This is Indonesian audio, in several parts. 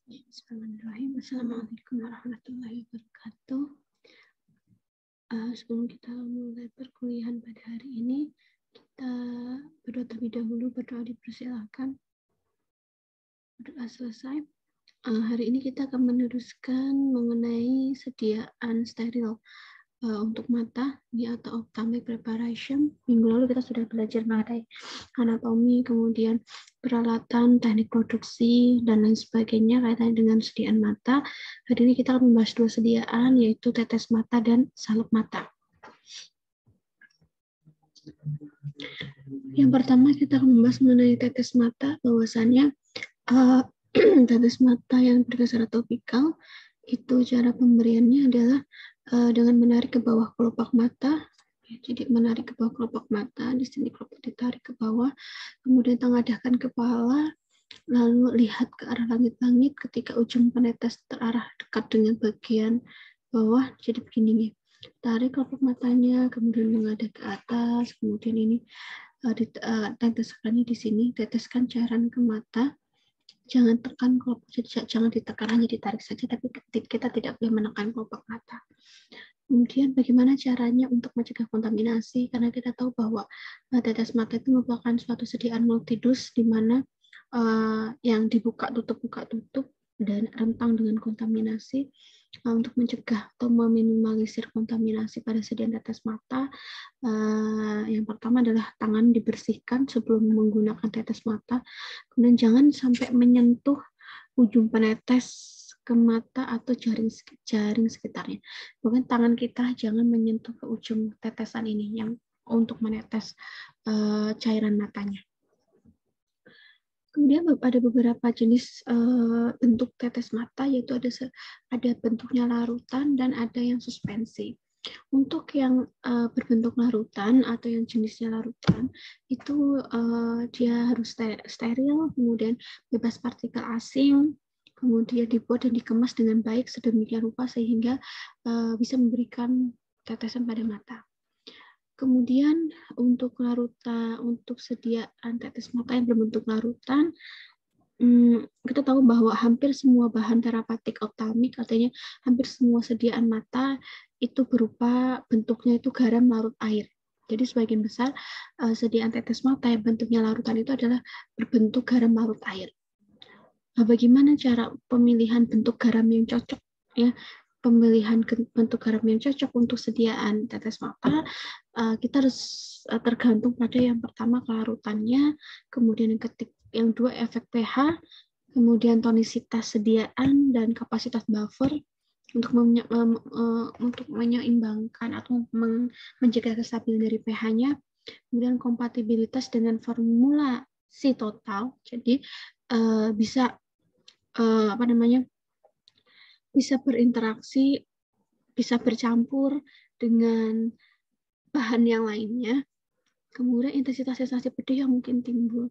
Bismillahirrahmanirrahim. Assalamualaikum warahmatullahi wabarakatuh. Sebelum kita mulai perkuliahan pada hari ini, kita berdoa terlebih dahulu. Berdoa dipersilakan. Berdoa selesai. Hari ini kita akan meneruskan mengenai sediaan steril untuk mata atau ophthalmic preparation. Minggu lalu kita sudah belajar mengenai anatomi, kemudian peralatan, teknik produksi, dan lain sebagainya kaitannya dengan sediaan mata. Hari ini kita akan membahas dua sediaan, yaitu tetes mata dan salep mata. Yang pertama kita akan membahas mengenai tetes mata, bahwasannya tetes mata yang berdasar topikal itu cara pemberiannya adalah dengan menarik ke bawah kelopak mata. Jadi menarik ke bawah kelopak mata, di sini kelopak ditarik ke bawah, kemudian tengadahkan kepala, lalu lihat ke arah langit-langit ketika ujung penetes terarah dekat dengan bagian bawah. Jadi begini nih, tarik kelopak matanya, kemudian menghadap ke atas, kemudian ini teteskannya di sini, teteskan cairan ke mata. Jangan tekan kelopak, jangan ditekan, hanya ditarik saja, tapi kita tidak boleh menekan kelopak mata. Kemudian bagaimana caranya untuk mencegah kontaminasi, karena kita tahu bahwa tetes mata itu merupakan suatu sediaan multidus di mana yang dibuka tutup dan rentang dengan kontaminasi. Untuk mencegah atau meminimalisir kontaminasi pada sediaan tetes mata, yang pertama adalah tangan dibersihkan sebelum menggunakan tetes mata. Kemudian jangan sampai menyentuh ujung penetes ke mata atau jaring sekitarnya. Mungkin tangan kita jangan menyentuh ke ujung tetesan ini yang untuk menetes cairan matanya. Kemudian ada beberapa jenis bentuk tetes mata, yaitu ada bentuknya larutan dan ada yang suspensi. Untuk yang berbentuk larutan atau yang jenisnya larutan, itu dia harus steril, kemudian bebas partikel asing, kemudian dibuat dan dikemas dengan baik sedemikian rupa sehingga bisa memberikan tetesan pada mata. Kemudian untuk larutan, untuk sediaan tetes mata yang berbentuk larutan, kita tahu bahwa hampir semua bahan terapeutik optalmik, artinya hampir semua sediaan mata itu berupa bentuknya itu garam larut air. Jadi sebagian besar sediaan tetes mata yang bentuknya larutan itu adalah berbentuk garam larut air. Nah, bagaimana cara pemilihan bentuk garam yang cocok, ya? Pemilihan bentuk garam yang cocok untuk sediaan tetes mata, kita harus tergantung pada yang pertama kelarutannya, kemudian yang dua efek pH, kemudian tonisitas sediaan dan kapasitas buffer untuk menyeimbangkan atau menjaga kestabilan dari pH-nya, kemudian kompatibilitas dengan formulasi total, jadi bisa bisa berinteraksi, bisa bercampur dengan bahan yang lainnya. Kemudian intensitas sensasi pedih yang mungkin timbul.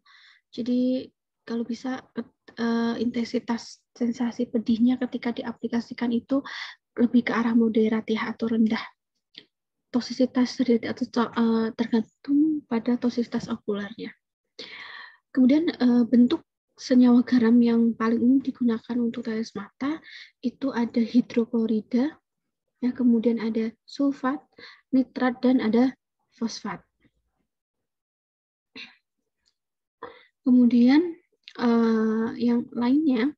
Jadi kalau bisa intensitas sensasi pedihnya ketika diaplikasikan itu lebih ke arah moderat ya, atau rendah. Tosisitas tergantung pada tosisitas okulernya. Kemudian bentuk senyawa garam yang paling umum digunakan untuk tetes mata itu ada hidroklorida, ya, kemudian ada sulfat, nitrat, dan ada fosfat. Kemudian yang lainnya,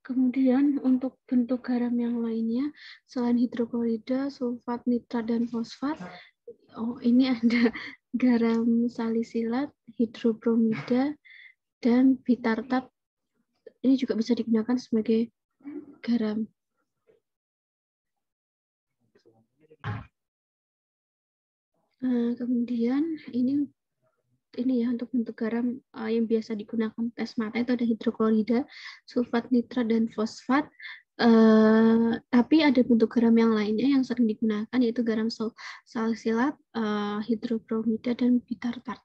kemudian untuk bentuk garam yang lainnya, selain hidroklorida, sulfat, nitrat, dan fosfat, ini ada garam salisilat, hidrobromida, dan bitartat. Ini juga bisa digunakan sebagai garam. Kemudian ini ya untuk bentuk garam yang biasa digunakan tes mata itu ada hidroklorida, sulfat, nitrat, dan fosfat. Tapi ada bentuk garam yang lainnya yang sering digunakan, yaitu garam salsilat, hidroklorida, dan bitartat.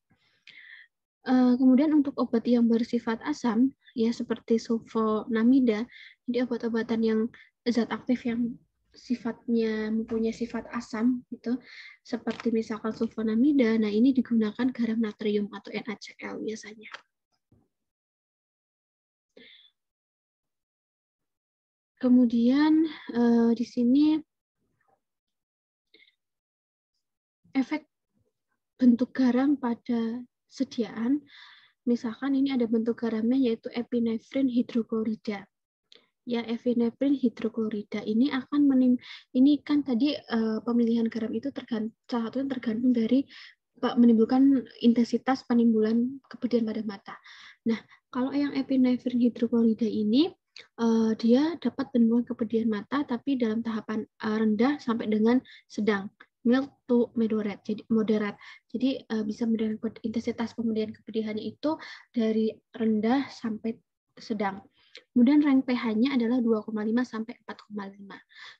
Kemudian untuk obat yang bersifat asam, ya seperti sulfonamida, jadi obat-obatan yang zat aktif yang sifatnya mempunyai sifat asam, gitu, seperti misalkan sulfonamida. Nah, ini digunakan garam natrium atau NaCl biasanya. Kemudian di sini efek bentuk garam pada sediaan, misalkan ini ada bentuk garamnya yaitu epinefrin hidroklorida. Ya, epinefrin hidroklorida ini akan ini kan tadi pemilihan garam itu salah satunya tergantung dari menimbulkan intensitas penimbulan kepedihan pada mata. Nah, kalau yang epinefrin hidroklorida ini dia dapat menimbulkan kepedihan mata tapi dalam tahapan rendah sampai dengan sedang, mild to moderate. Jadi moderat. Jadi bisa menurunkan intensitas pemberian kepedihannya itu dari rendah sampai sedang. Kemudian rank pH-nya adalah 2,5 sampai 4,5.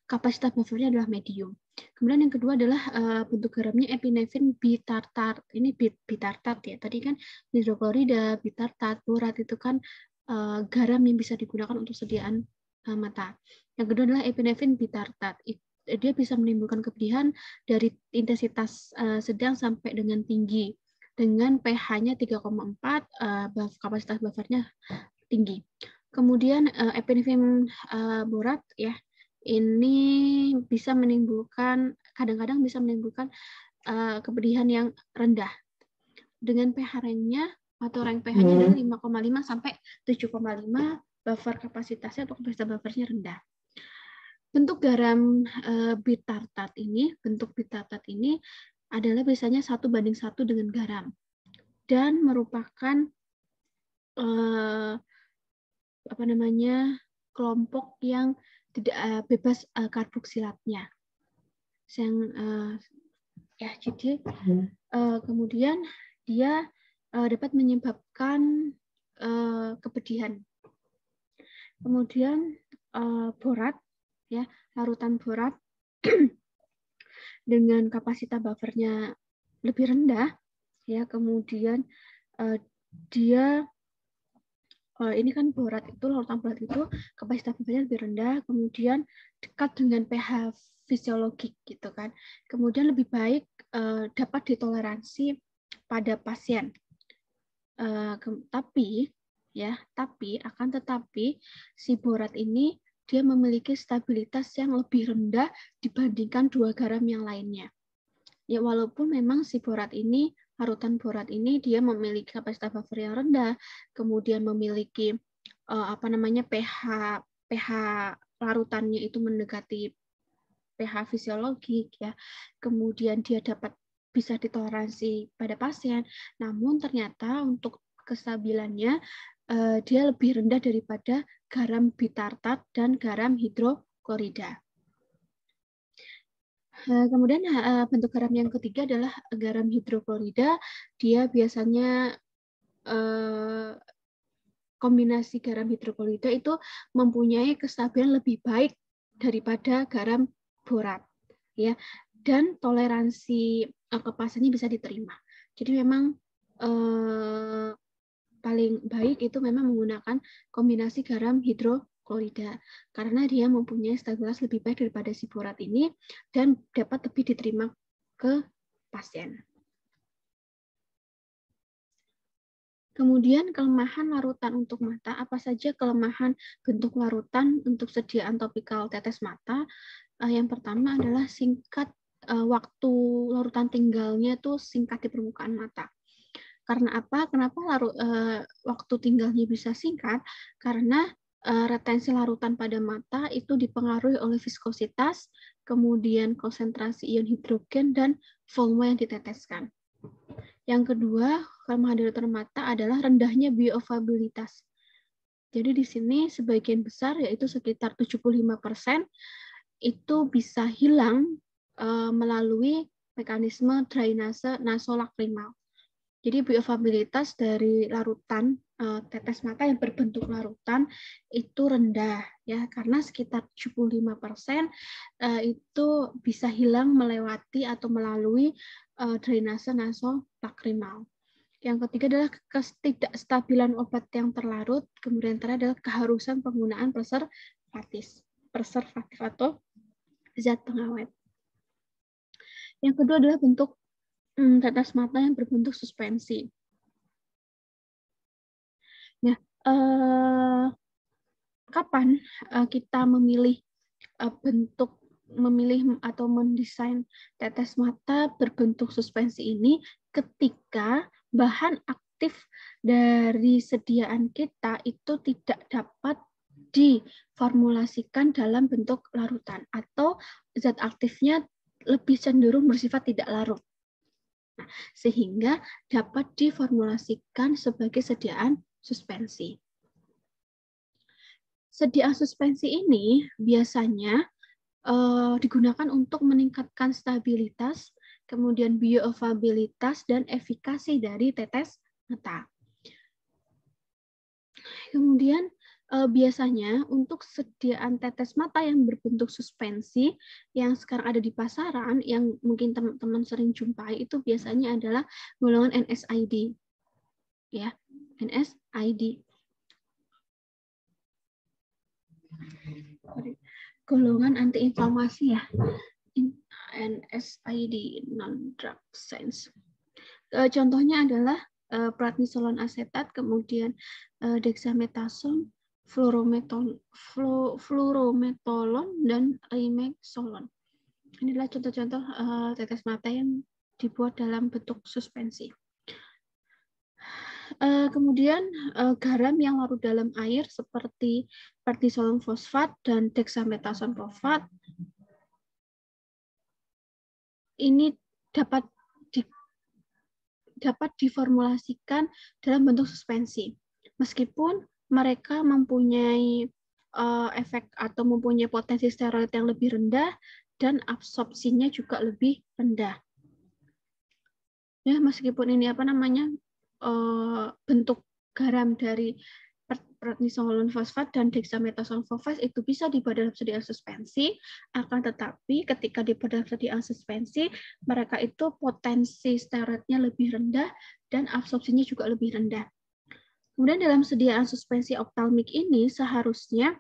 Kapasitas buffernya adalah medium. Kemudian yang kedua adalah bentuk garamnya epinefrin bitartat. Ini bitartat ya. Tadi kan hidroklorida, bitartat, borat itu kan garam yang bisa digunakan untuk sediaan mata. Yang kedua adalah epinefrin bitartat. Dia bisa menimbulkan kepedihan dari intensitas sedang sampai dengan tinggi. Dengan pH-nya 3,4, kapasitas buffernya tinggi. Kemudian epinefrin borat ya, ini bisa menimbulkan, kadang-kadang bisa menimbulkan kepedihan yang rendah dengan pH range-nya atau rank pH-nya adalah 5,5 sampai 7,5, buffer kapasitasnya atau kapasitas buffernya rendah. Bentuk garam bitartat ini adalah biasanya 1:1 dengan garam dan merupakan kelompok yang tidak bebas karboksilatnya. Jadi kemudian dia dapat menyebabkan kepedihan. Kemudian borat, ya, larutan borat dengan kapasitas buffernya lebih rendah, ya. Kemudian dia ini kan borat itu, larutan borat itu kapasitas buffernya lebih rendah, kemudian dekat dengan pH fisiologik gitu kan. Kemudian lebih baik dapat ditoleransi pada pasien. Tapi si borat ini dia memiliki stabilitas yang lebih rendah dibandingkan dua garam yang lainnya. Ya, walaupun memang si borat ini, larutan borat ini dia memiliki kapasitas buffer yang rendah, kemudian memiliki pH larutannya itu mendekati pH fisiologik ya. Kemudian dia bisa ditoleransi pada pasien, namun ternyata untuk kestabilannya dia lebih rendah daripada garam bitartat dan garam hidroklorida. Kemudian bentuk garam yang ketiga adalah garam hidroklorida. Dia biasanya kombinasi garam hidroklorida itu mempunyai kestabilan lebih baik daripada garam borat, ya, dan toleransi ke pasiennya bisa diterima. Jadi memang paling baik itu memang menggunakan kombinasi garam hidroklorida karena dia mempunyai stabilitas lebih baik daripada si borat ini dan dapat lebih diterima ke pasien. Kemudian kelemahan larutan untuk mata, apa saja kelemahan bentuk larutan untuk sediaan topikal tetes mata? Yang pertama adalah singkat waktu larutan tinggalnya tuh singkat di permukaan mata. Karena apa? Kenapa waktu tinggalnya bisa singkat? Karena retensi larutan pada mata itu dipengaruhi oleh viskositas, kemudian konsentrasi ion hidrogen, dan volume yang diteteskan. Yang kedua, kelemahan larutan mata adalah rendahnya bioavailabilitas. Jadi di sini sebagian besar, yaitu sekitar 75%, itu bisa hilang melalui mekanisme drainase nasolakrimal. Jadi bioavailabilitas dari larutan tetes mata yang berbentuk larutan itu rendah ya, karena sekitar 75% itu bisa hilang melewati atau melalui drainase nasolacrimal. Yang ketiga adalah ketidakstabilan obat yang terlarut, kemudian terakhir adalah keharusan penggunaan preservatif atau zat pengawet. Yang kedua adalah bentuk tetes mata yang berbentuk suspensi. Nah, kapan kita memilih atau mendesain tetes mata berbentuk suspensi ini? Ketika bahan aktif dari sediaan kita itu tidak dapat diformulasikan dalam bentuk larutan atau zat aktifnya lebih cenderung bersifat tidak larut. Nah, sehingga dapat diformulasikan sebagai sediaan suspensi. Sediaan suspensi ini biasanya digunakan untuk meningkatkan stabilitas, kemudian bioavailabilitas dan efikasi dari tetes mata. Kemudian biasanya untuk sediaan tetes mata yang berbentuk suspensi yang sekarang ada di pasaran, yang mungkin teman-teman sering jumpai, itu biasanya adalah golongan NSAID. Ya, NSAID. Golongan antiinflamasi ya, NSAID, non-drug sense. Contohnya adalah prednisolon asetat, kemudian dexamethasone, fluorometolon, dan rimexolon. Inilah contoh-contoh tetes mata yang dibuat dalam bentuk suspensi. Kemudian garam yang larut dalam air seperti prednisolon fosfat dan dexamethasone fosfat ini dapat diformulasikan dalam bentuk suspensi. Meskipun mereka mempunyai efek atau mempunyai potensi steroid yang lebih rendah dan absorpsinya juga lebih rendah. Ya, meskipun ini bentuk garam dari prednisolon fosfat dan dexamethasone fosfat itu bisa dibuat dalam sediaan suspensi, akan tetapi ketika dibuat dalam sediaan suspensi, mereka itu potensi steroidnya lebih rendah dan absorpsinya juga lebih rendah. Kemudian dalam sediaan suspensi optalmik ini seharusnya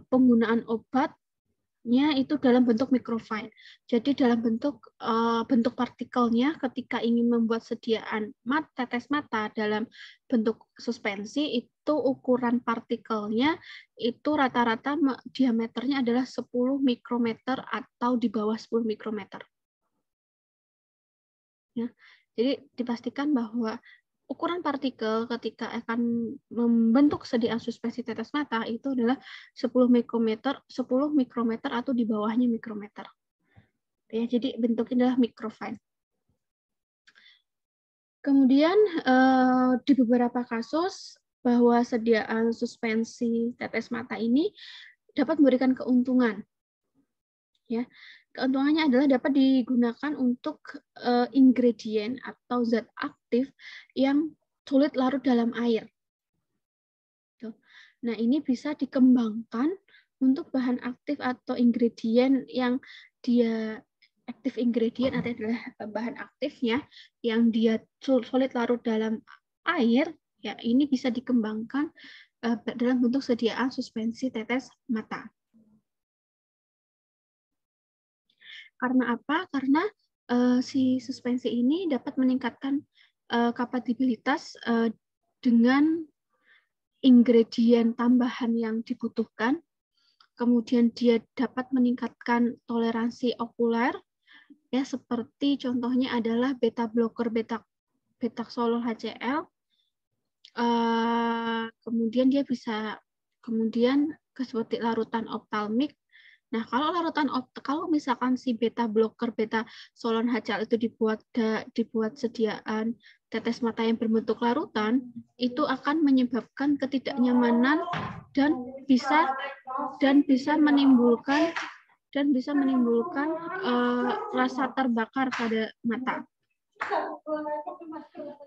penggunaan obatnya itu dalam bentuk mikrofile. Jadi dalam bentuk partikelnya ketika ingin membuat sediaan tetes mata dalam bentuk suspensi, itu ukuran partikelnya itu rata-rata diameternya adalah 10 mikrometer atau di bawah 10 mikrometer. Ya, jadi dipastikan bahwa ukuran partikel ketika akan membentuk sediaan suspensi tetes mata itu adalah 10 mikrometer atau di bawahnya mikrometer. Ya, jadi bentuknya adalah mikrofile. Kemudian di beberapa kasus bahwa sediaan suspensi tetes mata ini dapat memberikan keuntungan. Ya, keuntungannya adalah dapat digunakan untuk ingredient atau zat aktif yang sulit larut dalam air. Nah, ini bisa dikembangkan untuk bahan aktif atau ingredient yang dia aktif ingredient adalah bahan aktifnya yang dia sulit larut dalam air, ya ini bisa dikembangkan dalam bentuk sediaan suspensi tetes mata. Karena apa? Karena si suspensi ini dapat meningkatkan kompatibilitas dengan ingredient tambahan yang dibutuhkan. Kemudian dia dapat meningkatkan toleransi okuler, ya seperti contohnya adalah beta blocker betaxolol HCl. Kemudian dia bisa seperti larutan optalmik. Nah, kalau misalkan si beta blocker betaxolol HCl itu dibuat sediaan tetes mata yang berbentuk larutan, itu akan menyebabkan ketidaknyamanan dan bisa menimbulkan rasa terbakar pada mata.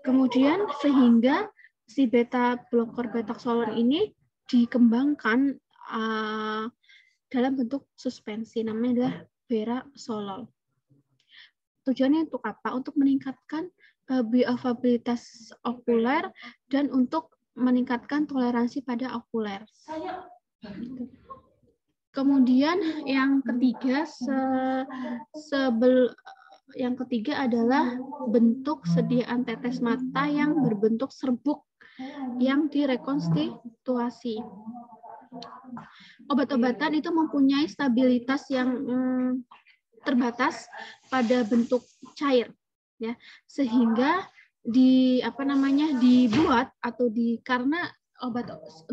Kemudian sehingga si beta blocker betaxolon ini dikembangkan dalam bentuk suspensi, namanya adalah berasolol. Tujuannya untuk apa? Untuk meningkatkan bioavailabilitas okuler dan untuk meningkatkan toleransi pada okuler. Kemudian yang ketiga, yang ketiga adalah bentuk sediaan tetes mata yang berbentuk serbuk yang direkonstitusi. Obat-obatan itu mempunyai stabilitas yang terbatas pada bentuk cair, ya, sehingga dibuat atau karena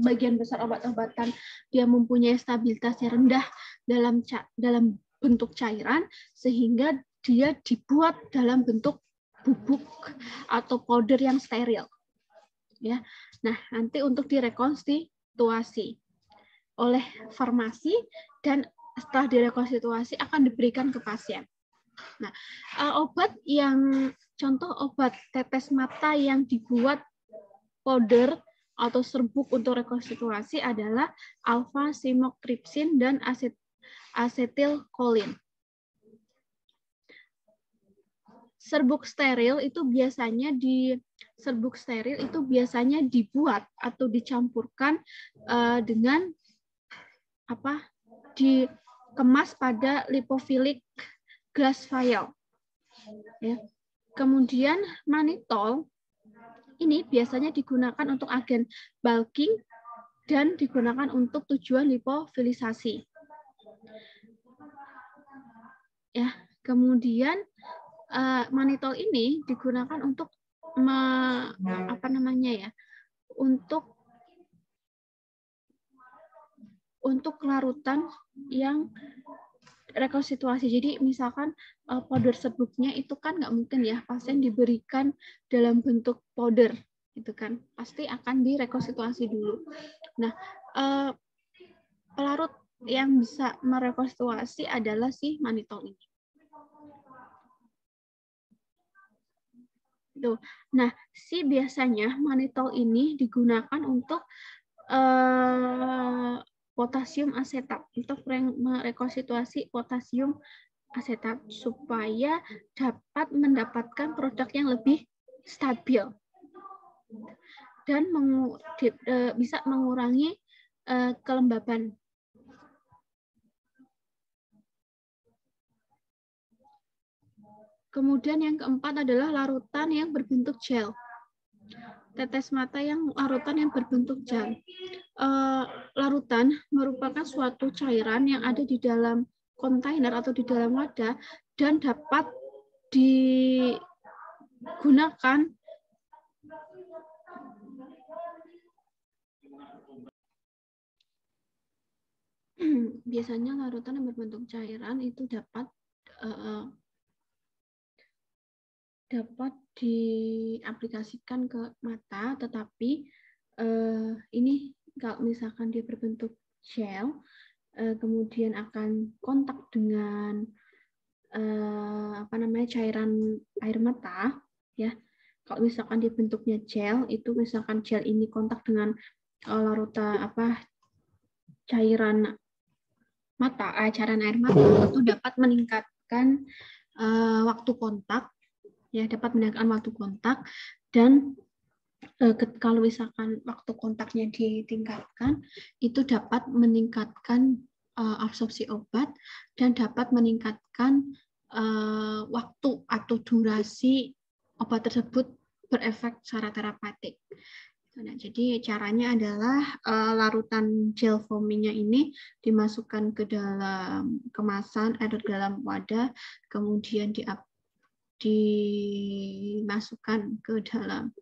bagian besar obat-obatan dia mempunyai stabilitas yang rendah dalam bentuk cairan, sehingga dia dibuat dalam bentuk bubuk atau powder yang steril, ya. Nah, nanti untuk direkonstitusi oleh farmasi dan setelah direkonstitusi akan diberikan ke pasien. Nah, contoh obat tetes mata yang dibuat powder atau serbuk untuk rekonstitusi adalah alfa-simotripsin dan asetilkolin. Serbuk steril itu biasanya dibuat atau dicampurkan dengan dikemas pada lipophilic glass vial. Ya. Kemudian mannitol ini biasanya digunakan untuk agen bulking dan digunakan untuk tujuan lipofilisasi. Ya, kemudian mannitol ini digunakan untuk untuk larutan yang rekonstitusi. Jadi misalkan powder serbuknya itu kan nggak mungkin ya pasien diberikan dalam bentuk powder, gitu kan, pasti akan direkonstitusi dulu. Nah, pelarut yang bisa merekonstitusi adalah si mannitol ini. Tuh. Nah, biasanya mannitol ini digunakan untuk potasium asetat, untuk merekonstitusi potasium asetat supaya dapat mendapatkan produk yang lebih stabil dan bisa mengurangi kelembaban. Kemudian yang keempat adalah larutan yang berbentuk gel. Tetes mata yang larutan yang berbentuk gel. Larutan merupakan suatu cairan yang ada di dalam kontainer atau di dalam wadah dan dapat digunakan biasanya larutan yang berbentuk cairan itu dapat diaplikasikan ke mata, tetapi ini kalau misalkan dia berbentuk gel, kemudian akan kontak dengan cairan air mata, ya. Kalau misalkan dia bentuknya gel, itu misalkan gel ini kontak dengan larutan cairan air mata, itu dapat meningkatkan waktu kontak. Ya, dapat meningkatkan waktu kontak, dan kalau misalkan waktu kontaknya ditingkatkan, itu dapat meningkatkan absorpsi obat dan dapat meningkatkan waktu atau durasi obat tersebut berefek secara terapeutik. Nah, jadi caranya adalah larutan gel foamingnya ini dimasukkan ke dalam kemasan atau dalam wadah, kemudian dimasukkan ke dalam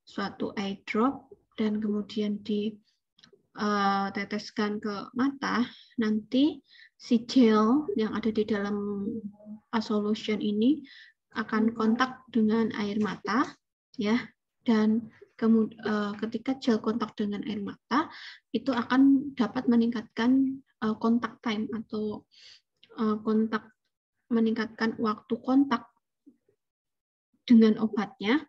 suatu eye drop dan kemudian diteteskan ke mata. Nanti si gel yang ada di dalam solution ini akan kontak dengan air mata, ya, dan ketika gel kontak dengan air mata itu akan dapat meningkatkan kontak time atau meningkatkan waktu kontak dengan obatnya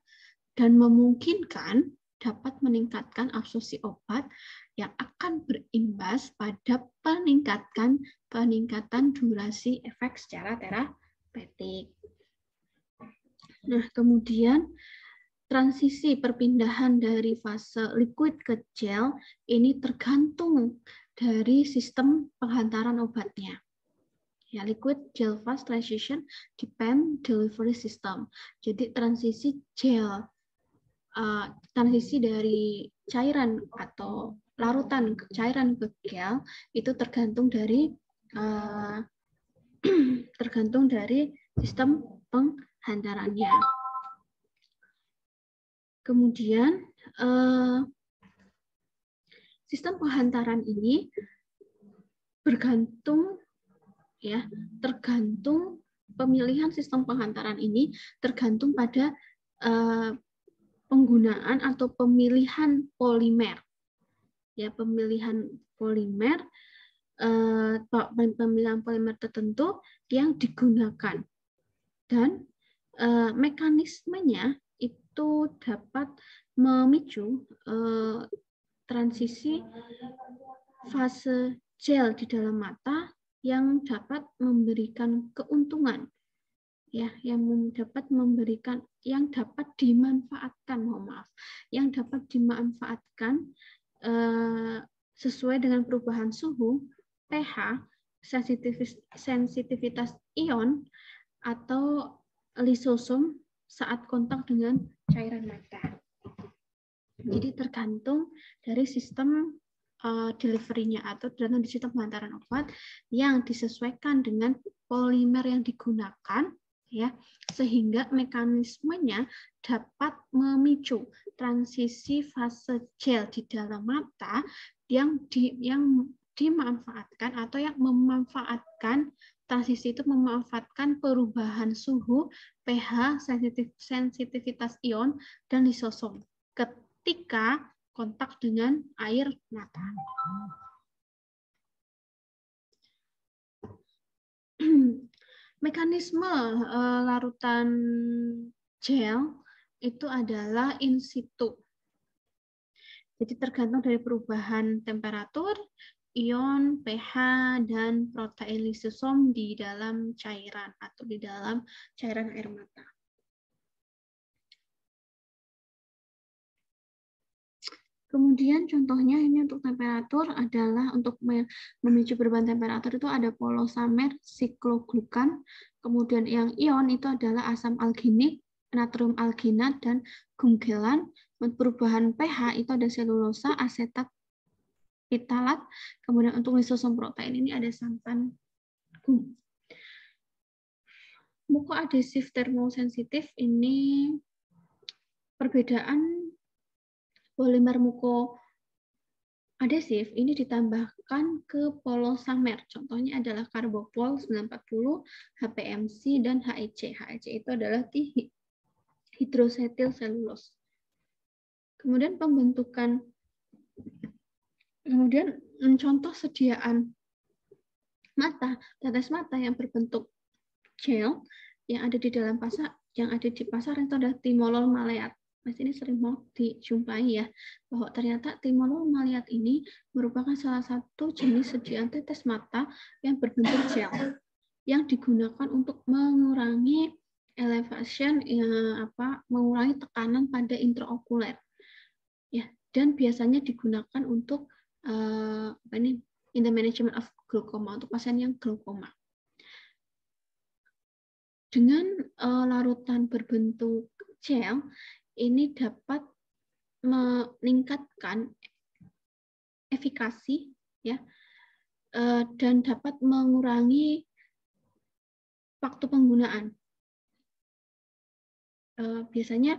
dan memungkinkan dapat meningkatkan absorpsi obat yang akan berimbas pada peningkatan durasi efek secara terapeutik. Nah, kemudian transisi perpindahan dari fase liquid ke gel ini tergantung dari sistem penghantaran obatnya. Ya, liquid gel fast transition depend delivery system. Jadi transisi dari cairan atau larutan cairan ke gel itu tergantung dari sistem penghantarannya. Kemudian sistem penghantaran ini tergantung pemilihan sistem penghantaran ini tergantung pada penggunaan atau pemilihan polimer. Ya, pemilihan polimer tertentu yang digunakan. Dan mekanismenya itu dapat memicu transisi fase gel di dalam mata yang dapat memberikan keuntungan, ya, yang dapat dimanfaatkan, yang dapat dimanfaatkan sesuai dengan perubahan suhu, pH, sensitivitas ion atau lisosom saat kontak dengan cairan mata. Jadi tergantung dari sistem delivery-nya atau tergantung di sistem penghantaran obat yang disesuaikan dengan polimer yang digunakan, ya, sehingga mekanismenya dapat memicu transisi fase gel di dalam mata yang dimanfaatkan atau yang memanfaatkan transisi itu memanfaatkan perubahan suhu, pH, sensitivitas ion, dan lisosom ketika kontak dengan air mata. Mekanisme larutan gel itu adalah in situ. Jadi tergantung dari perubahan temperatur, ion, pH, dan protein lisosom di dalam cairan atau di dalam cairan air mata. Kemudian contohnya ini untuk temperatur adalah untuk memicu perubahan temperatur itu ada polosamer, sikloglukan. Kemudian yang ion itu adalah asam alginik, natrium alginat, dan gumgelan. Untuk perubahan pH itu ada selulosa, asetat, pitalat. Kemudian untuk lisosom protein ini ada santan gum. Mukoadhesif termosensitif ini perbedaan polimer mukoadhesif ini ditambahkan ke polosamer. Contohnya adalah karbopol 940, HPMC, dan HEC. HEC itu adalah hidrosetil selulose. Kemudian contoh sediaan tetes mata yang berbentuk gel yang ada di dalam pasar, itu adalah timolol maleat. Ini sering mau dijumpai, ya, bahwa ternyata timolol maleat ini merupakan salah satu jenis sediaan tetes mata yang berbentuk gel yang digunakan untuk mengurangi elevation, mengurangi tekanan pada intraokuler, ya, dan biasanya digunakan untuk in the management of glaukoma, untuk pasien yang glaukoma. Dengan larutan berbentuk gel ini dapat meningkatkan efikasi, ya, dan dapat mengurangi waktu penggunaan. Biasanya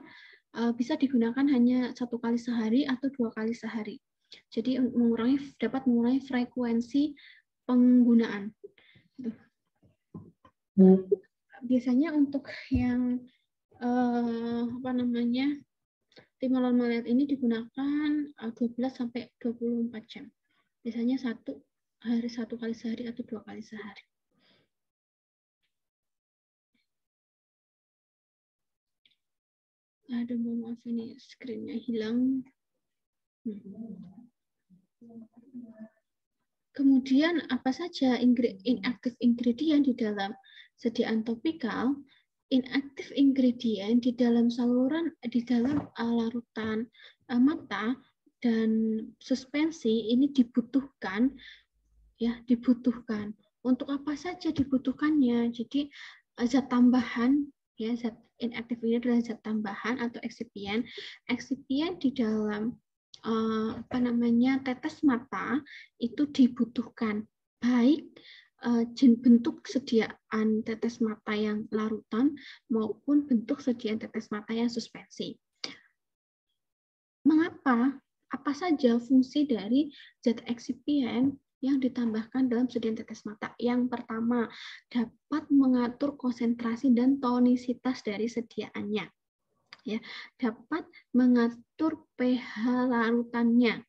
bisa digunakan hanya 1 kali sehari atau 2 kali sehari. Jadi dapat mengurangi frekuensi penggunaan. Biasanya untuk yang timolol maleat ini digunakan 12 sampai 24 jam. Biasanya 1 kali sehari atau 2 kali sehari. Aduh, maaf ini screen-nya hilang. Kemudian apa saja inactive ingredient di dalam sediaan topikal? Inactive ingredient di dalam saluran, di dalam larutan mata dan suspensi ini dibutuhkan, ya, dibutuhkan. Untuk apa saja dibutuhkannya? Jadi zat tambahan, ya, zat inactive ini adalah zat tambahan atau eksipien. Eksipien di dalam tetes mata itu dibutuhkan, baik bentuk sediaan tetes mata yang larutan maupun bentuk sediaan tetes mata yang suspensi. Mengapa? Apa saja fungsi dari zat eksipien yang ditambahkan dalam sediaan tetes mata? Yang pertama, dapat mengatur konsentrasi dan tonisitas dari sediaannya. Ya, dapat mengatur pH larutannya.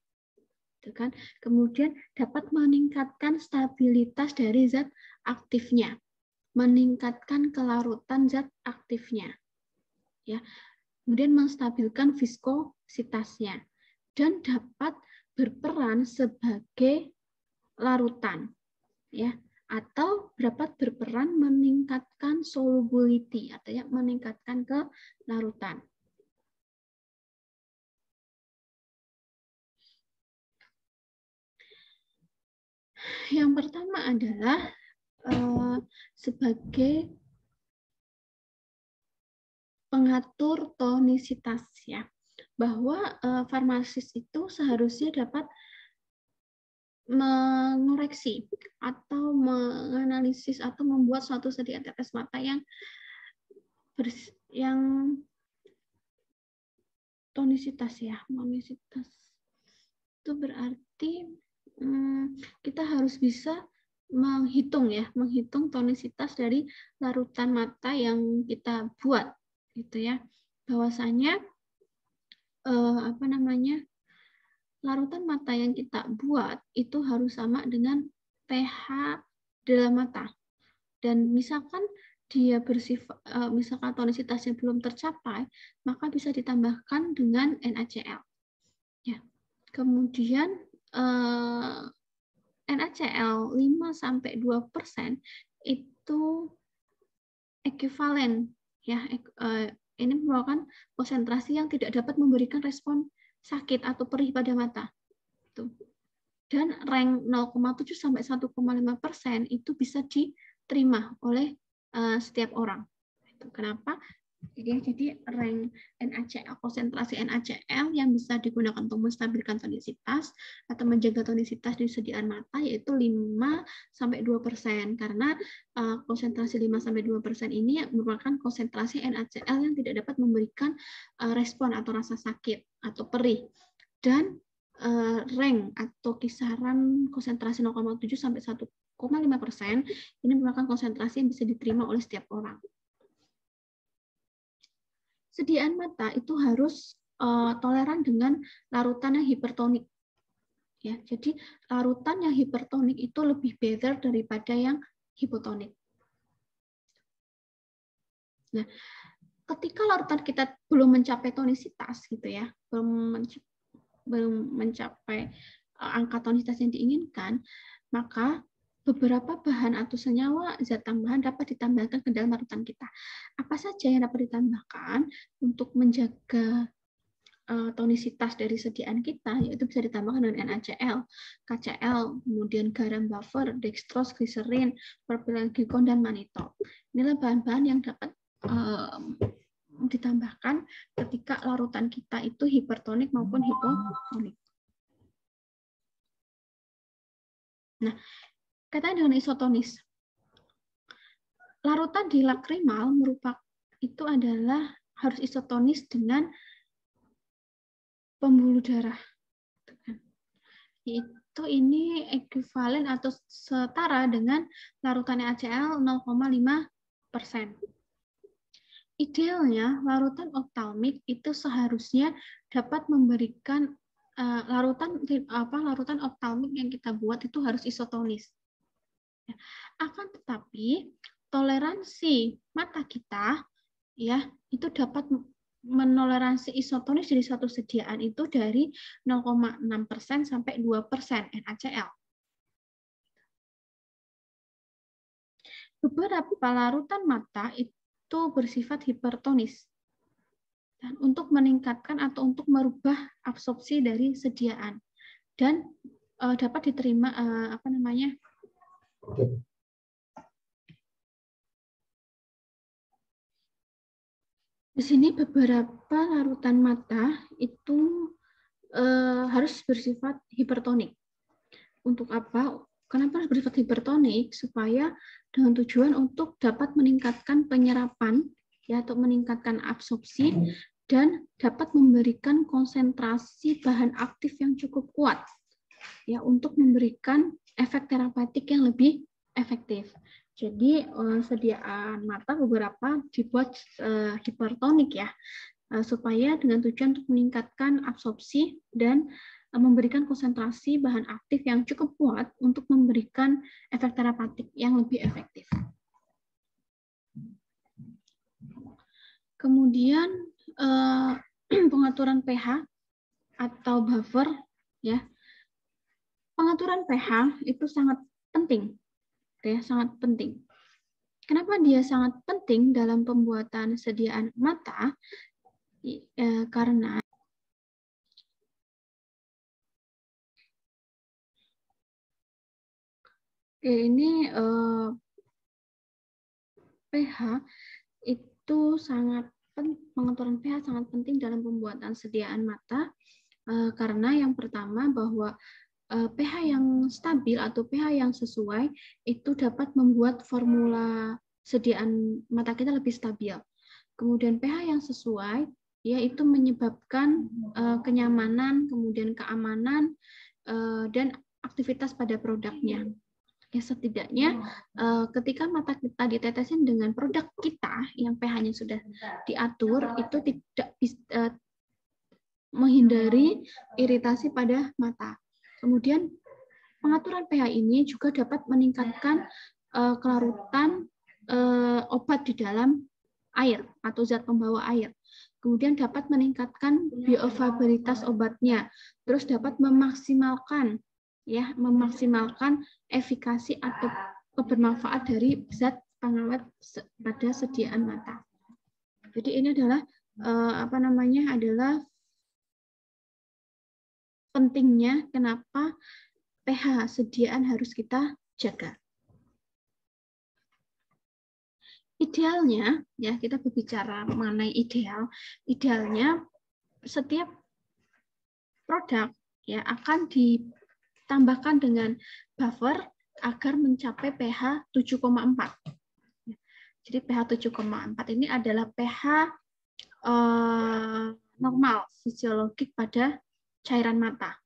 Kan? Kemudian dapat meningkatkan stabilitas dari zat aktifnya, meningkatkan kelarutan zat aktifnya, ya. Kemudian menstabilkan viskositasnya dan dapat berperan sebagai larutan, ya, atau dapat berperan meningkatkan solubility atau ya meningkatkan kelarutan. Yang pertama adalah sebagai pengatur tonisitas, ya, bahwa farmasis itu seharusnya dapat mengoreksi atau menganalisis atau membuat suatu sediaan tetes mata yang tonisitas, ya. Tonisitas itu berarti kita harus bisa menghitung, ya, menghitung tonisitas dari larutan mata yang kita buat, gitu, ya. Bahwasanya larutan mata yang kita buat itu harus sama dengan pH dalam mata. Dan misalkan dia bersifat, misalkan tonisitasnya belum tercapai, maka bisa ditambahkan dengan NaCl. Ya. Kemudian NaCl 5-2% itu ekuivalen, ya. Ini merupakan konsentrasi yang tidak dapat memberikan respon sakit atau perih pada mata. Dan rank 0,7-1,5% itu bisa diterima oleh setiap orang. Kenapa? Jadi rank NaCl, konsentrasi NaCl yang bisa digunakan untuk menstabilkan tonisitas atau menjaga tonisitas di sediaan mata yaitu 5-2%, karena konsentrasi 5-2% ini merupakan konsentrasi NaCl yang tidak dapat memberikan respon atau rasa sakit atau perih. Dan rank atau kisaran konsentrasi 0,7-1,5% ini merupakan konsentrasi yang bisa diterima oleh setiap orang. Sediaan mata itu harus toleran dengan larutan yang hipertonik. Ya, jadi larutan yang hipertonik itu lebih better daripada yang hipotonik. Nah, ketika larutan kita belum mencapai tonisitas, gitu, ya, belum mencapai angka tonisitas yang diinginkan, maka beberapa bahan atau senyawa zat tambahan dapat ditambahkan ke dalam larutan kita. Apa saja yang dapat ditambahkan untuk menjaga tonisitas dari sediaan kita, yaitu bisa ditambahkan dengan NaCl, KCl, kemudian garam buffer, dextrose, glycerin, propylen glikol, dan manitol. Inilah bahan-bahan yang dapat ditambahkan ketika larutan kita itu hipertonik maupun hipotonik. Nah, kaitannya dengan isotonis. Larutan di lakrimal merupakan itu adalah harus isotonis dengan pembuluh darah. Itu ini ekuivalen atau setara dengan larutan NaCl 0,5%. Idealnya larutan oftalmik itu seharusnya dapat memberikan larutan oftalmik yang kita buat itu harus isotonis. Akan tetapi toleransi mata kita, ya, itu dapat menoleransi isotonis dari suatu sediaan itu dari 0,6% sampai 2% NaCl. Beberapa larutan mata itu bersifat hipertonis dan untuk meningkatkan atau untuk merubah absorpsi dari sediaan dan dapat diterima di sini beberapa larutan mata itu harus bersifat hipertonik. Untuk apa? Kenapa harus bersifat hipertonik? Supaya dengan tujuan untuk dapat meningkatkan penyerapan ya atau meningkatkan absorpsi dan dapat memberikan konsentrasi bahan aktif yang cukup kuat ya untuk memberikan efek terapeutik yang lebih efektif. Jadi sediaan mata beberapa dibuat hipertonik ya supaya dengan tujuan untuk meningkatkan absorpsi dan memberikan konsentrasi bahan aktif yang cukup kuat untuk memberikan efek terapeutik yang lebih efektif. Kemudian pengaturan pH atau buffer ya. Pengaturan pH itu sangat penting ya, sangat penting. Kenapa dia sangat penting dalam pembuatan sediaan mata? Karena ini pH itu pengaturan pH sangat penting dalam pembuatan sediaan mata karena yang pertama bahwa pH yang stabil atau pH yang sesuai itu dapat membuat formula sediaan mata kita lebih stabil. Kemudian pH yang sesuai yaitu menyebabkan kenyamanan, kemudian keamanan dan aktivitas pada produknya. Ya setidaknya ketika mata kita ditetesin dengan produk kita yang pH-nya sudah diatur itu tidak menghindari iritasi pada mata. Kemudian pengaturan pH ini juga dapat meningkatkan kelarutan obat di dalam air atau zat pembawa air. Kemudian dapat meningkatkan bioavailabilitas obatnya. Terus dapat memaksimalkan efikasi atau kebermanfaat dari zat pengawet pada sediaan mata. Jadi ini adalah adalah pentingnya kenapa pH sediaan harus kita jaga. Idealnya ya kita berbicara mengenai idealnya setiap produk ya akan ditambahkan dengan buffer agar mencapai pH 7,4. Jadi pH 7,4 ini adalah pH normal fisiologik pada cairan mata.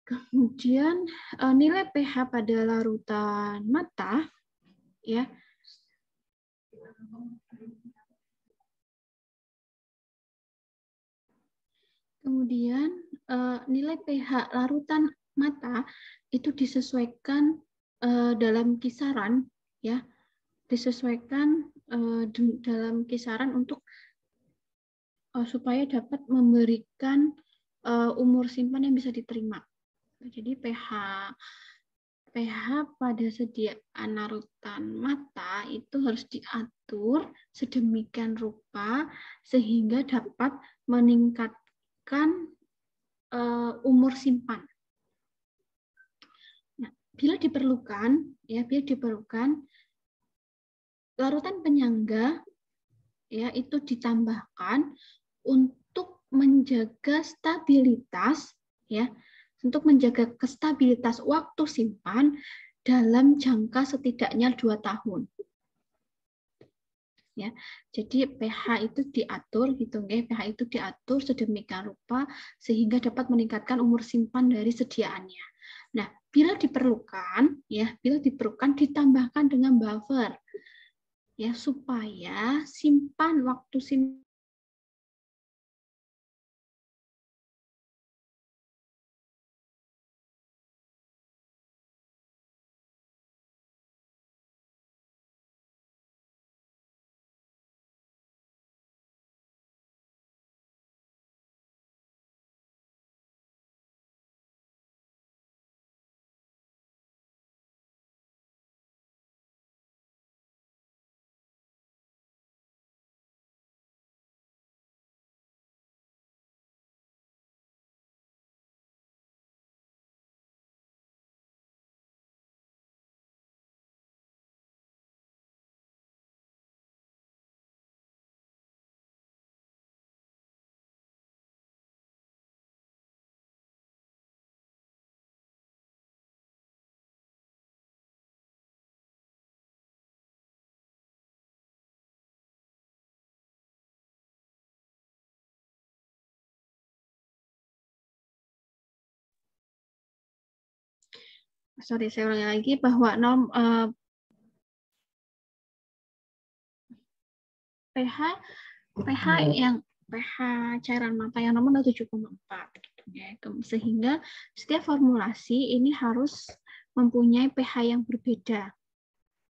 Kemudian nilai pH pada larutan mata ya. Kemudian nilai pH larutan mata itu disesuaikan dalam kisaran ya. Disesuaikan dalam kisaran untuk supaya dapat memberikan umur simpan yang bisa diterima. Jadi pH pada sediaan larutan mata itu harus diatur sedemikian rupa sehingga dapat meningkatkan umur simpan. Nah, bila diperlukan larutan penyangga ya itu ditambahkan untuk menjaga stabilitas ya. Untuk menjaga kestabilitas waktu simpan dalam jangka setidaknya 2 tahun. Ya, jadi pH itu diatur gitu nggih, pH itu diatur sedemikian rupa sehingga dapat meningkatkan umur simpan dari sediaannya. Nah, bila diperlukan ditambahkan dengan buffer ya supaya waktu simpan saya ulangi lagi bahwa pH cairan mata yang normal 7,4 gitu ya. Sehingga setiap formulasi ini harus mempunyai pH yang berbeda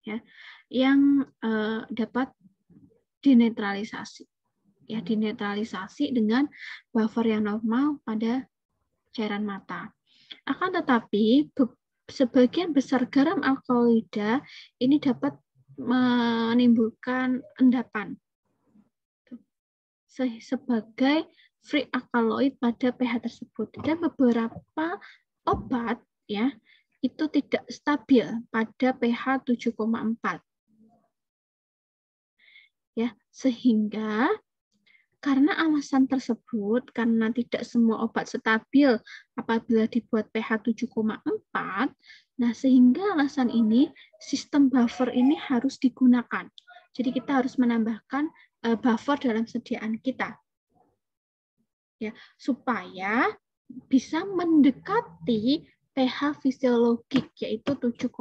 ya, yang dapat dinetralisasi ya, dinetralisasi dengan buffer yang normal pada cairan mata. Akan tetapi sebagian besar garam alkaloida ini dapat menimbulkan endapan sebagai free alkaloid pada pH tersebut, dan beberapa obat ya itu tidak stabil pada pH 7,4 ya, sehingga karena alasan tersebut, karena tidak semua obat stabil apabila dibuat pH 7,4, nah sehingga alasan ini sistem buffer ini harus digunakan. Jadi kita harus menambahkan buffer dalam sediaan kita ya, supaya bisa mendekati pH fisiologik yaitu 7,4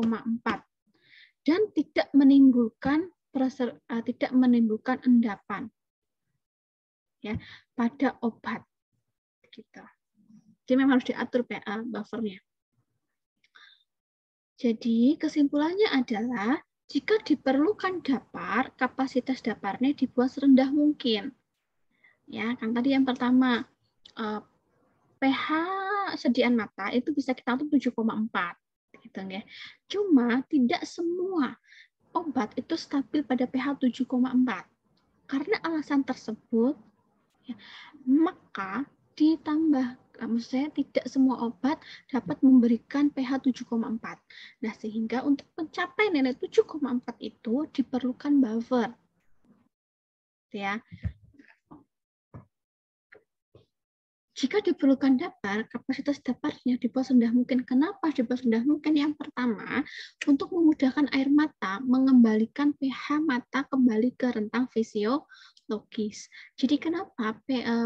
dan tidak menimbulkan endapan ya pada obat gitu. Jadi memang harus diatur buffernya. Jadi kesimpulannya adalah jika diperlukan dapar, kapasitas daparnya dibuat serendah mungkin. Ya, kan tadi yang pertama pH sediaan mata itu bisa kita atur 7,4 gitu ya. Cuma tidak semua obat itu stabil pada pH 7,4. Karena alasan tersebut ya, maka maksud saya tidak semua obat dapat memberikan pH 7,4. Nah, sehingga untuk mencapai nilai 7,4 itu diperlukan buffer. Ya. Jika diperlukan dapar, kapasitas daparnya dibuat serendah mungkin. Kenapa dibuat serendah mungkin? Yang pertama, untuk memudahkan air mata mengembalikan pH mata kembali ke rentang fisiologis. Jadi kenapa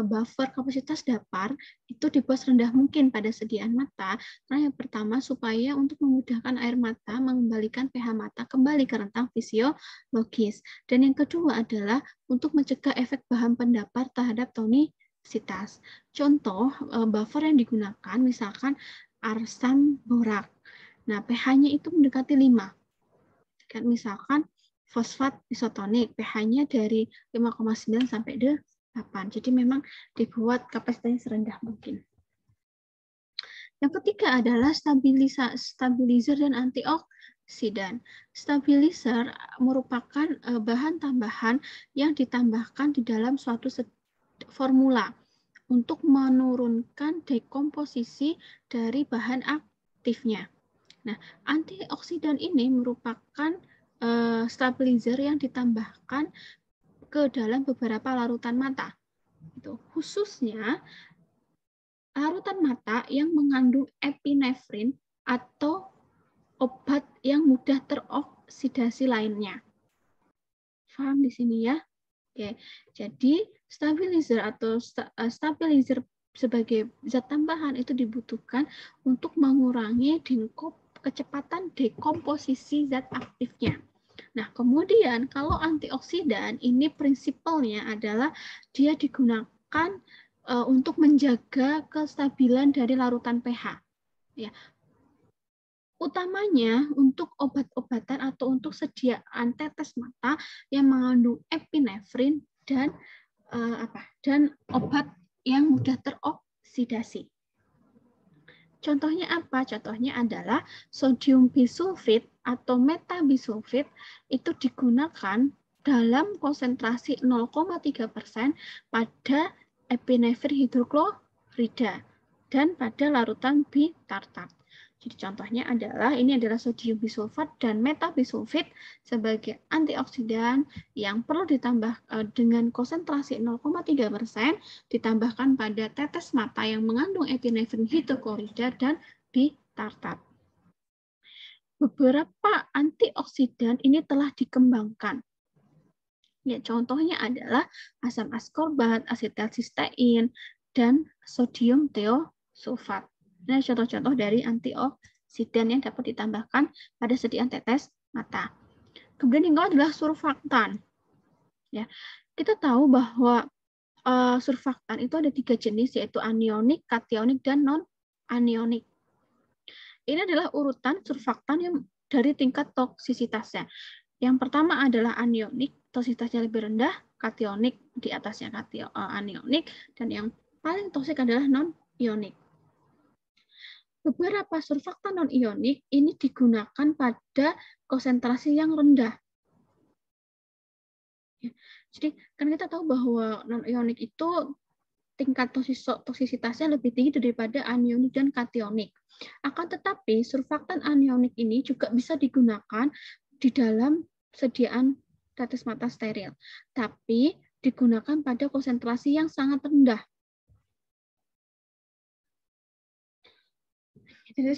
buffer kapasitas dapar itu dibuat serendah mungkin pada sediaan mata? Karena yang pertama, supaya untuk memudahkan air mata mengembalikan pH mata kembali ke rentang fisiologis. Dan yang kedua adalah untuk mencegah efek bahan pendapar terhadap tonisitas. Contoh buffer yang digunakan misalkan arsam borak. Nah, pH-nya itu mendekati 5. Kan misalkan fosfat isotonik, pH-nya dari 5,9 sampai 8. Jadi memang dibuat kapasitasnya serendah mungkin. Yang ketiga adalah stabilizer dan antioksidan. Stabilizer merupakan bahan tambahan yang ditambahkan di dalam suatu formula untuk menurunkan dekomposisi dari bahan aktifnya. Nah, antioksidan ini merupakan stabilizer yang ditambahkan ke dalam beberapa larutan mata. Itu khususnya larutan mata yang mengandung epinefrin atau obat yang mudah teroksidasi lainnya. Paham di sini ya? Oke, jadi stabilizer atau stabilizer sebagai zat tambahan itu dibutuhkan untuk mengurangi kecepatan dekomposisi zat aktifnya. Nah, kemudian kalau antioksidan ini prinsipalnya adalah dia digunakan untuk menjaga kestabilan dari larutan pH. Ya. Utamanya untuk obat-obatan atau untuk sediaan tetes mata yang mengandung epinefrin dan obat yang mudah teroksidasi. Contohnya apa? Contohnya adalah sodium bisulfit atau metabisulfit itu digunakan dalam konsentrasi 0,3% pada epinefrin hidroklorida dan pada larutan bitartat. Jadi contohnya adalah ini adalah sodium bisulfat dan metabisulfit sebagai antioksidan yang perlu ditambah dengan konsentrasi 0,3% ditambahkan pada tetes mata yang mengandung epinefrin hidroklorida dan bitartat. Beberapa antioksidan ini telah dikembangkan. Ya, contohnya adalah asam askorbat, asetilsistein, dan sodium thiosulfat. Nah, contoh-contoh dari antioksidan. antiosiden yang dapat ditambahkan pada sediaan tetes mata. Kemudian yang kedua adalah surfaktan. Ya, kita tahu bahwa surfaktan itu ada 3 jenis, yaitu anionik, kationik, dan non-anionik. Ini adalah urutan surfaktan yang dari tingkat toksisitasnya. Yang pertama adalah anionik, toksisitasnya lebih rendah, kationik di atasnya anionik, dan yang paling toksik adalah non-ionik. Beberapa surfaktan non-ionik ini digunakan pada konsentrasi yang rendah. Jadi kan kita tahu bahwa non-ionik itu tingkat toksisitasnya lebih tinggi daripada anionik dan kationik. Akan tetapi surfaktan anionik ini juga bisa digunakan di dalam sediaan tetes mata steril, tapi digunakan pada konsentrasi yang sangat rendah. Jadi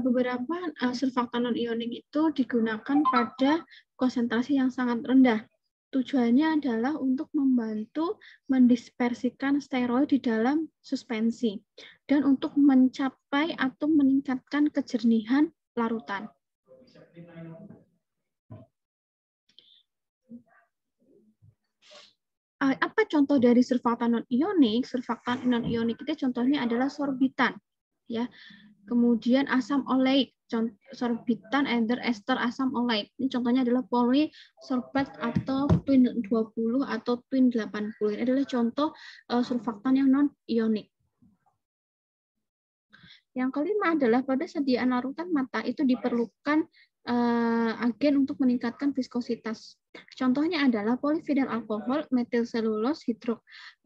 beberapa surfaktan non-ionik itu digunakan pada konsentrasi yang sangat rendah. Tujuannya adalah untuk membantu mendispersikan steroid di dalam suspensi dan untuk mencapai atau meningkatkan kejernihan larutan. Apa contoh dari surfaktan non-ionik? Surfaktan non-ionik itu contohnya adalah sorbitan, ya. Kemudian asam oleik, sorbitan, ester, ester, asam oleik. Ini contohnya adalah polysorbate atau twin 20 atau twin 80. Ini adalah contoh surfaktan yang non-ionik. Yang kelima adalah pada sediaan larutan mata itu diperlukan agen untuk meningkatkan viskositas. Contohnya adalah polivinyl alkohol, metil selulos,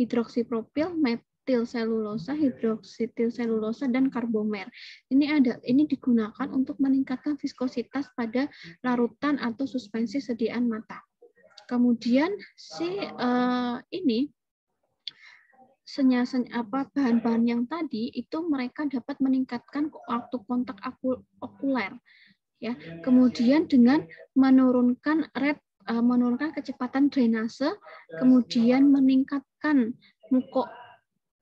hidroksipropil, metil selulosa, hidroksitil selulosa, dan karbomer. Ini digunakan untuk meningkatkan viskositas pada larutan atau suspensi sediaan mata. Kemudian bahan-bahan yang tadi itu mereka dapat meningkatkan waktu kontak okuler, ya. Kemudian dengan menurunkan kecepatan drainase, kemudian meningkatkan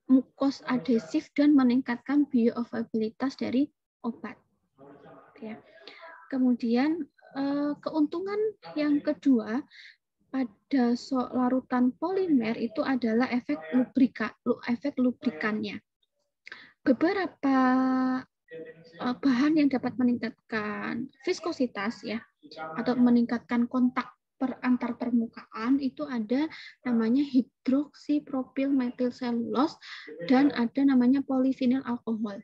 mukos adhesif dan meningkatkan bioavailabilitas dari obat, ya. Kemudian keuntungan yang kedua pada larutan polimer itu adalah efek lubrikannya. Beberapa bahan yang dapat meningkatkan viskositas, ya, atau meningkatkan kontak antar permukaan itu ada namanya hidroksipropil metil selulos dan ada namanya polivinyl alkohol.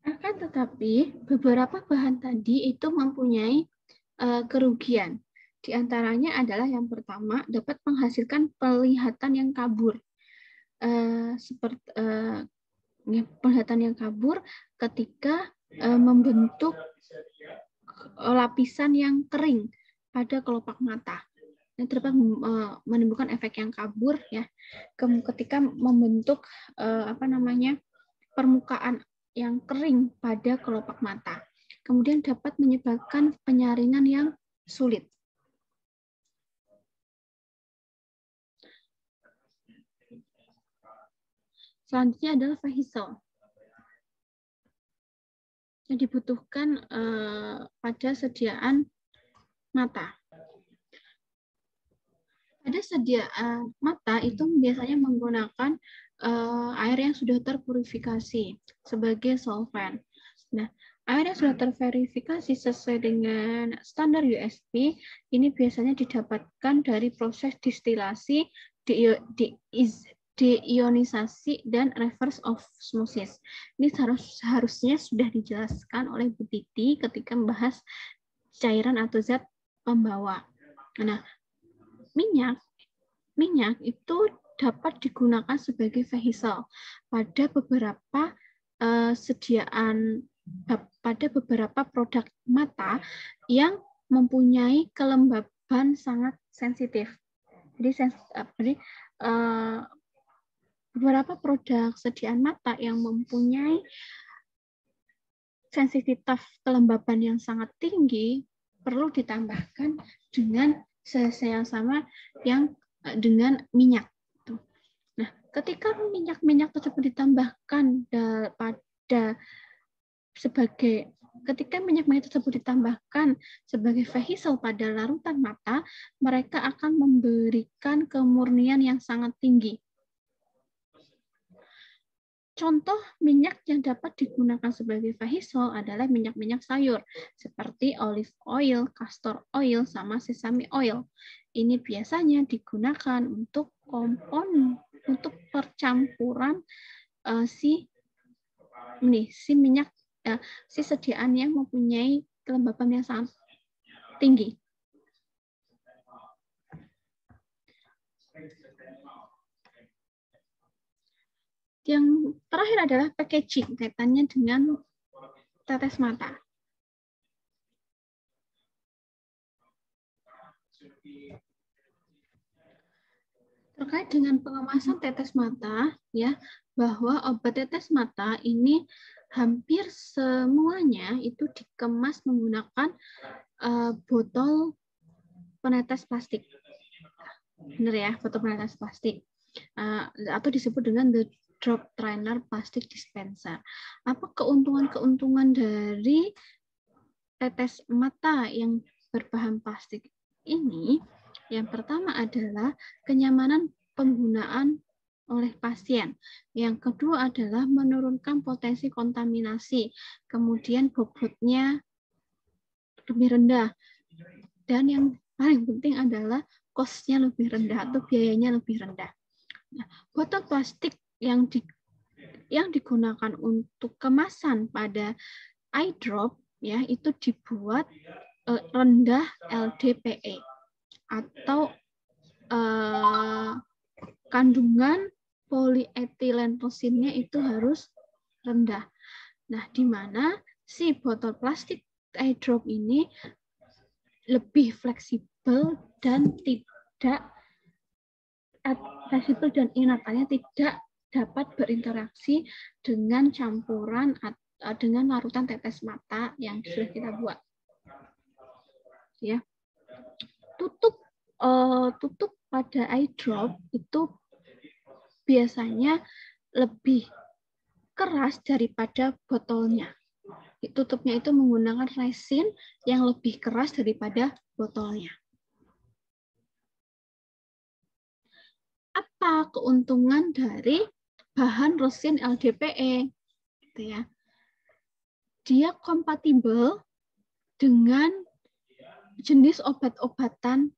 Akan tetapi beberapa bahan tadi itu mempunyai kerugian. Di antaranya adalah yang pertama dapat menghasilkan penglihatan yang kabur. Penglihatan yang kabur ketika membentuk lapisan yang kering pada kelopak mata. Ini dapat menimbulkan efek yang kabur, ya. Ketika membentuk permukaan yang kering pada kelopak mata. Kemudian dapat menyebabkan penyaringan yang sulit. Selanjutnya adalah vehisel yang dibutuhkan pada sediaan mata. Pada sediaan mata itu biasanya menggunakan air yang sudah terpurifikasi sebagai solvent. Nah, air yang sudah terverifikasi sesuai dengan standar USP ini biasanya didapatkan dari proses distilasi, deionisasi, dan reverse osmosis. Ini harusnya sudah dijelaskan oleh Bu Titi ketika membahas cairan atau zat pembawa. Nah, minyak itu dapat digunakan sebagai vehisel pada beberapa pada beberapa produk mata yang mempunyai kelembaban sangat sensitif. Jadi beberapa produk sediaan mata yang mempunyai sensitivitas kelembaban yang sangat tinggi perlu ditambahkan dengan yang sama yang dengan minyak. Nah, Ketika minyak-minyak tersebut ditambahkan ketika minyak-minyak tersebut ditambahkan sebagai vehicle pada larutan mata, mereka akan memberikan kemurnian yang sangat tinggi. Contoh minyak yang dapat digunakan sebagai vehicle adalah minyak-minyak sayur, seperti olive oil, castor oil, sama sesame oil. Ini biasanya digunakan untuk percampuran si minyak, si sediaan yang mempunyai kelembapan yang sangat tinggi. Yang terakhir adalah packaging, kaitannya dengan tetes mata. Terkait dengan pengemasan tetes mata, ya, bahwa obat tetes mata ini hampir semuanya itu dikemas menggunakan botol penetes plastik. Benar ya, botol penetes plastik. Atau disebut dengan the drop trainer plastic dispenser. Apa keuntungan-keuntungan dari tetes mata yang berbahan plastik ini? Yang pertama adalah kenyamanan penggunaan oleh pasien. Yang kedua adalah menurunkan potensi kontaminasi. Kemudian bobotnya lebih rendah. Dan yang paling penting adalah cost-nya lebih rendah atau biayanya lebih rendah. Nah, botol plastik yang digunakan untuk kemasan pada eye drop ya itu dibuat rendah LDPE atau kandungan polietilen resinnya itu harus rendah. Nah, di mana si botol plastik eye drop ini lebih fleksibel dan artinya tidak dapat berinteraksi dengan campuran dengan larutan tetes mata yang sudah kita buat. Ya. Tutup pada eye drop itu biasanya lebih keras daripada botolnya. Tutupnya itu menggunakan resin yang lebih keras daripada botolnya. Apa keuntungan dari bahan resin LDPE? Gitu ya. Dia kompatibel dengan jenis obat-obatan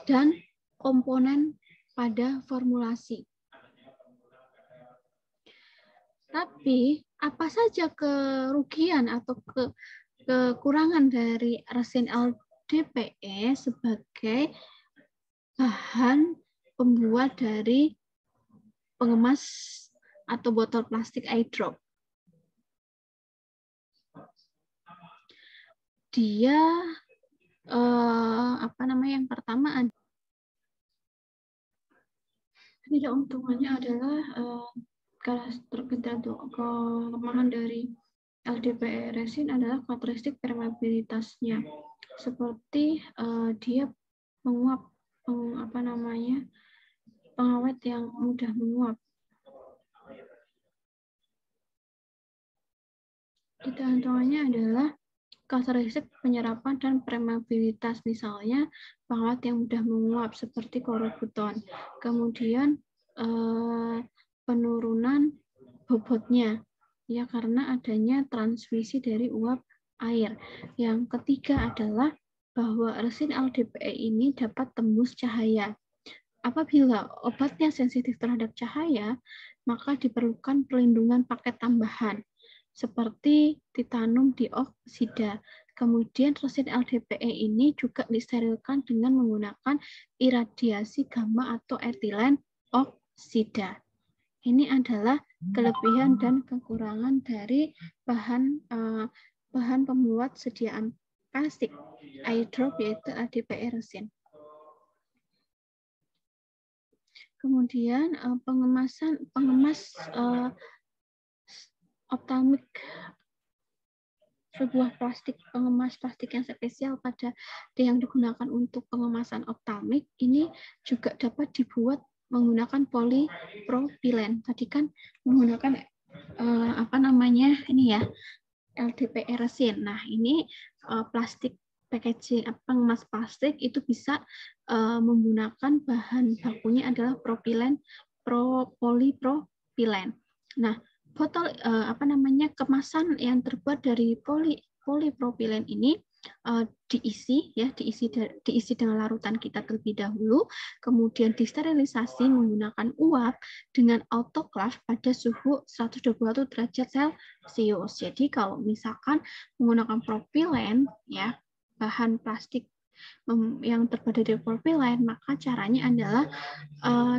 dan komponen pada formulasi. Tapi apa saja kerugian atau kekurangan dari resin LDPE sebagai bahan pembuat dari pengemas atau botol plastik eye drop? Dia yang pertama keuntungannya adalah kelemahan dari LDPE resin adalah karakteristik permeabilitasnya, seperti dia menguap pengawet yang mudah menguap. Keuntungannya adalah karakteristik penyerapan dan permeabilitas, misalnya pengawet yang mudah menguap seperti korobuton. Kemudian penurunan bobotnya ya karena adanya transmisi dari uap air. Yang ketiga adalah bahwa resin LDPE ini dapat tembus cahaya. Apabila obatnya sensitif terhadap cahaya, maka diperlukan perlindungan paket tambahan seperti titanium dioksida. Kemudian resin LDPE ini juga disterilkan dengan menggunakan iradiasi gamma atau etilen oksida. Ini adalah kelebihan dan kekurangan dari bahan pembuat sediaan plastik eye drop yaitu LDPE resin. Kemudian pengemas optalmik, sebuah pengemas plastik yang spesial yang digunakan untuk pengemasan optalmik ini juga dapat dibuat menggunakan polipropilen. Tadi kan menggunakan ini ya, LDPE resin. Nah, ini plastik packaging pengemas plastik itu bisa menggunakan bahan bakunya adalah polipropilen. Nah, botol kemasan yang terbuat dari polipropilen ini diisi dengan larutan kita terlebih dahulu, kemudian disterilisasi menggunakan uap dengan autoclave pada suhu 121 derajat Celcius. Jadi kalau misalkan menggunakan propilen ya, bahan plastik yang terbuat dari propilen, maka caranya adalah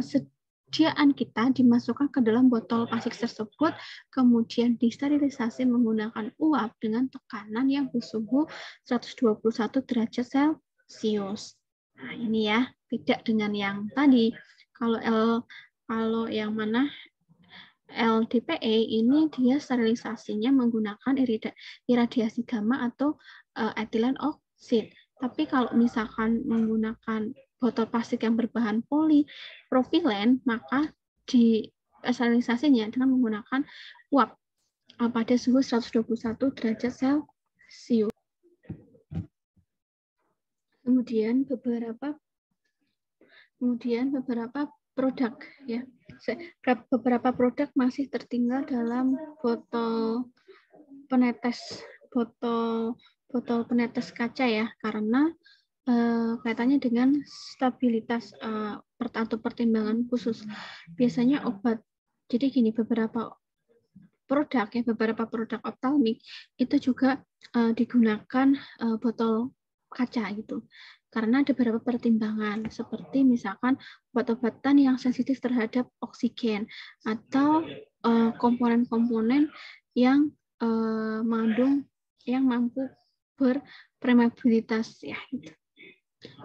sediaan kita dimasukkan ke dalam botol plastik tersebut, kemudian disterilisasi menggunakan uap dengan tekanan yang bersuhu 121 derajat Celcius. Nah, ini ya, tidak dengan yang tadi. Kalau yang mana LDPE ini dia sterilisasinya menggunakan iradiasi gamma atau ethylene oxide. Tapi kalau misalkan menggunakan botol plastik yang berbahan polipropilen, maka di sterilisasinya dengan menggunakan uap pada suhu 121 derajat Celcius. Kemudian beberapa produk ya. Beberapa produk masih tertinggal dalam botol penetes kaca ya, karena kaitannya dengan stabilitas atau pertimbangan khusus. Biasanya obat. Jadi gini, beberapa produk optalmik itu juga digunakan botol kaca gitu. Karena ada beberapa pertimbangan, seperti misalkan obat-obatan yang sensitif terhadap oksigen atau komponen-komponen yang mengandung yang mampu berpermeabilitas ya gitu.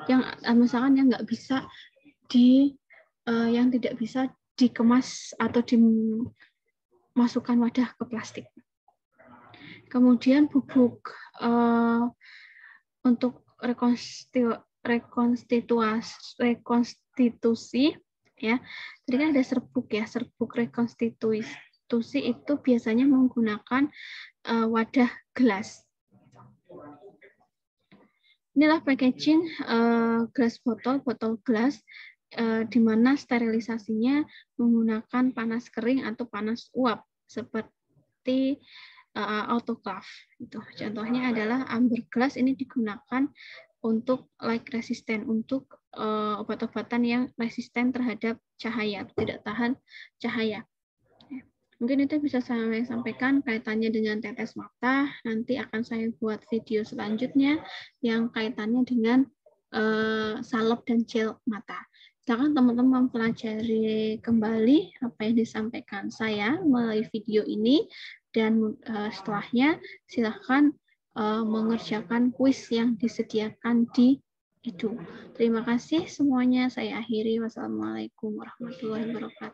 Yang misalkan yang nggak bisa yang tidak bisa dikemas atau dimasukkan wadah ke plastik. Kemudian bubuk untuk rekonstitusi ya. Jadi kan ada serbuk ya, serbuk rekonstitusi itu biasanya menggunakan wadah gelas. Inilah packaging gelas botol gelas di mana sterilisasinya menggunakan panas kering atau panas uap seperti autoclave. Itu contohnya adalah amber glass, ini digunakan untuk light resistant, untuk obat-obatan yang resisten terhadap cahaya, tidak tahan cahaya. Mungkin itu bisa saya sampaikan kaitannya dengan tetes mata. Nanti akan saya buat video selanjutnya yang kaitannya dengan salep dan gel mata. Silakan teman-teman mempelajari kembali apa yang disampaikan saya melalui video ini, dan setelahnya silakan mengerjakan kuis yang disediakan di Edu. Terima kasih semuanya. Saya akhiri. Wassalamualaikum warahmatullahi wabarakatuh.